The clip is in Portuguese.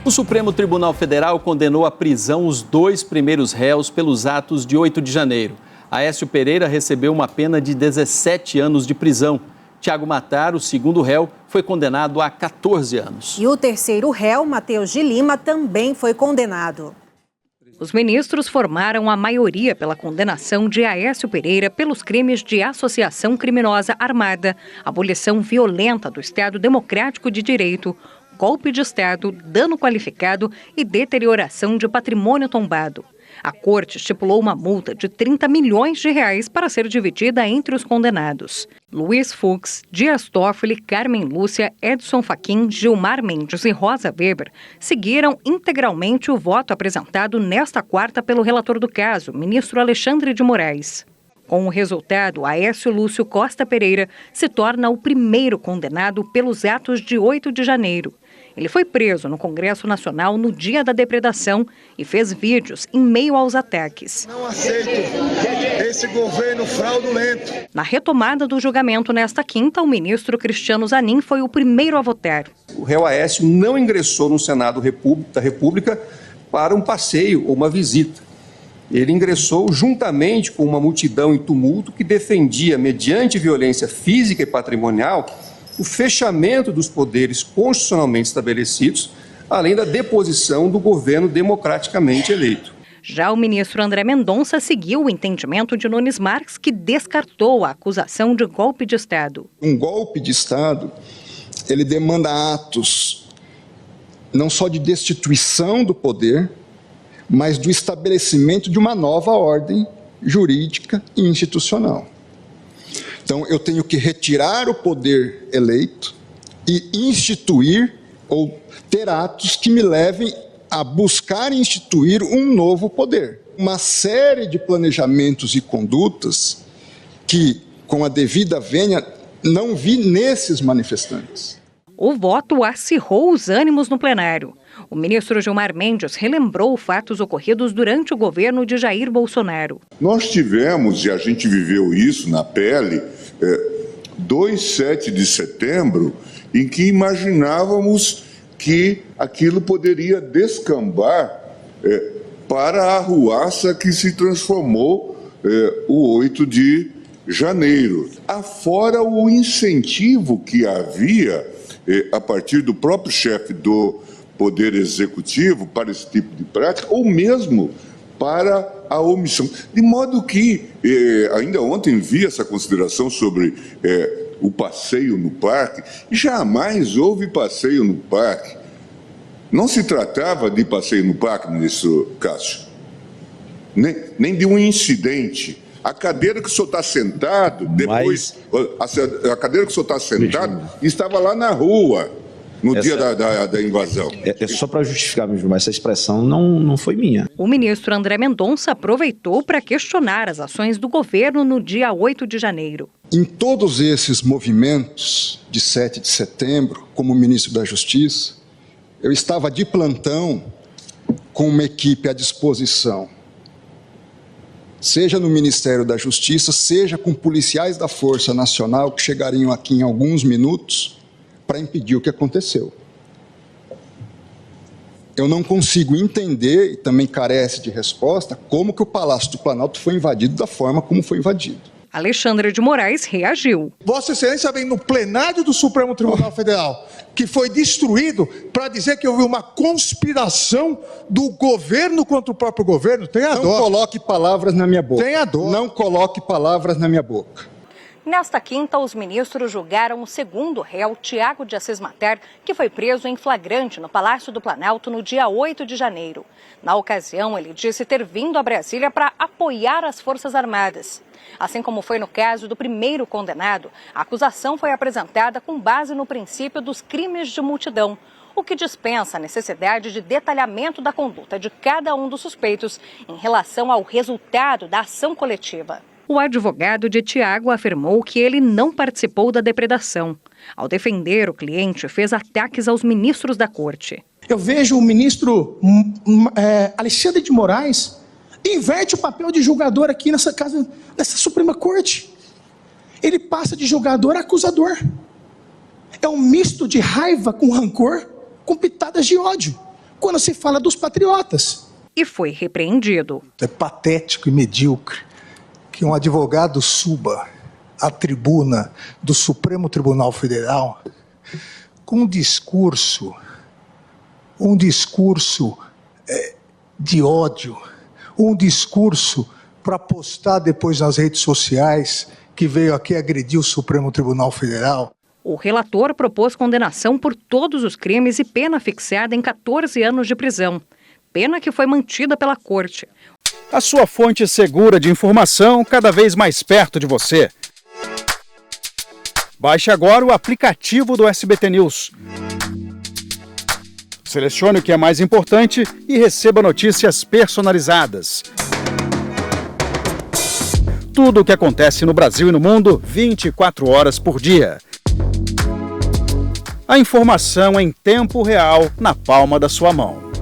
O Supremo Tribunal Federal condenou à prisão os 2 primeiros réus pelos atos de 8 de janeiro. Aécio Pereira recebeu uma pena de 17 anos de prisão. Tiago Matar, o segundo réu, foi condenado a 14 anos. E o terceiro réu, Matheus de Lima, também foi condenado. Os ministros formaram a maioria pela condenação de Aécio Pereira pelos crimes de associação criminosa armada, abolição violenta do Estado Democrático de Direito, golpe de Estado, dano qualificado e deterioração de patrimônio tombado. A corte estipulou uma multa de 30 milhões de reais para ser dividida entre os condenados. Luiz Fux, Dias Toffoli, Carmen Lúcia, Edson Fachin, Gilmar Mendes e Rosa Weber seguiram integralmente o voto apresentado nesta quarta pelo relator do caso, ministro Alexandre de Moraes. Com o resultado, Aécio Lúcio Costa Pereira se torna o primeiro condenado pelos atos de 8 de janeiro. Ele foi preso no Congresso Nacional no dia da depredação e fez vídeos em meio aos ataques. Não aceito esse governo fraudulento. Na retomada do julgamento nesta quinta, o ministro Cristiano Zanin foi o primeiro a votar. O réu Aécio não ingressou no Senado da República para um passeio ou uma visita. Ele ingressou juntamente com uma multidão em tumulto que defendia, mediante violência física e patrimonial, o fechamento dos poderes constitucionalmente estabelecidos, além da deposição do governo democraticamente eleito. Já o ministro André Mendonça seguiu o entendimento de Nunes Marques, que descartou a acusação de golpe de Estado. Um golpe de Estado, ele demanda atos não só de destituição do poder, mas do estabelecimento de uma nova ordem jurídica e institucional. Então, eu tenho que retirar o poder eleito e instituir ou ter atos que me levem a buscar instituir um novo poder. Uma série de planejamentos e condutas que, com a devida vênia, não vi nesses manifestantes. O voto acirrou os ânimos no plenário. O ministro Gilmar Mendes relembrou fatos ocorridos durante o governo de Jair Bolsonaro. Nós tivemos, e a gente viveu isso na pele, 7 de setembro, em que imaginávamos que aquilo poderia descambar para a arruaça que se transformou o 8 de janeiro. Afora o incentivo que havia a partir do próprio chefe do Poder Executivo para esse tipo de prática, ou mesmo para a omissão. De modo que, ainda ontem vi essa consideração sobre o passeio no parque. Jamais houve passeio no parque. Não se tratava de passeio no parque, ministro Cássio, nem de um incidente. A cadeira que o senhor está sentado, depois, a cadeira que o senhor está sentado, estava lá na rua, no dia da invasão. É só para justificar mesmo, mas essa expressão não foi minha. O ministro André Mendonça aproveitou para questionar as ações do governo no dia 8 de janeiro. Em todos esses movimentos de 7 de setembro, como ministro da Justiça, eu estava de plantão com uma equipe à disposição, seja no Ministério da Justiça, seja com policiais da Força Nacional que chegariam aqui em alguns minutos para impedir o que aconteceu. Eu não consigo entender, e também carece de resposta, como que o Palácio do Planalto foi invadido da forma como foi invadido. Alexandre de Moraes reagiu. Vossa Excelência vem no plenário do Supremo Tribunal Federal, que foi destruído, para dizer que houve uma conspiração do governo contra o próprio governo. Tenha dó. Não coloque palavras na minha boca. Tenha dó. Não coloque palavras na minha boca. Nesta quinta, os ministros julgaram o segundo réu, Tiago de Assis Mater, que foi preso em flagrante no Palácio do Planalto no dia 8 de janeiro. Na ocasião, ele disse ter vindo a Brasília para apoiar as Forças Armadas. Assim como foi no caso do primeiro condenado, a acusação foi apresentada com base no princípio dos crimes de multidão, o que dispensa a necessidade de detalhamento da conduta de cada um dos suspeitos em relação ao resultado da ação coletiva. O advogado de Tiago afirmou que ele não participou da depredação. Ao defender o cliente, fez ataques aos ministros da corte. Eu vejo o ministro Alexandre de Moraes inverte o papel de julgador aqui nessa Suprema Corte. Ele passa de julgador a acusador. É um misto de raiva com rancor, com pitadas de ódio. quando se fala dos patriotas. E foi repreendido. É patético e medíocre que um advogado suba à tribuna do Supremo Tribunal Federal com um discurso de ódio, um discurso para postar depois nas redes sociais que veio aqui agredir o Supremo Tribunal Federal. O relator propôs condenação por todos os crimes e pena fixada em 14 anos de prisão. Pena que foi mantida pela corte. A sua fonte segura de informação cada vez mais perto de você. Baixe agora o aplicativo do SBT News. Selecione o que é mais importante e receba notícias personalizadas. Tudo o que acontece no Brasil e no mundo, 24 horas por dia. A informação em tempo real, na palma da sua mão.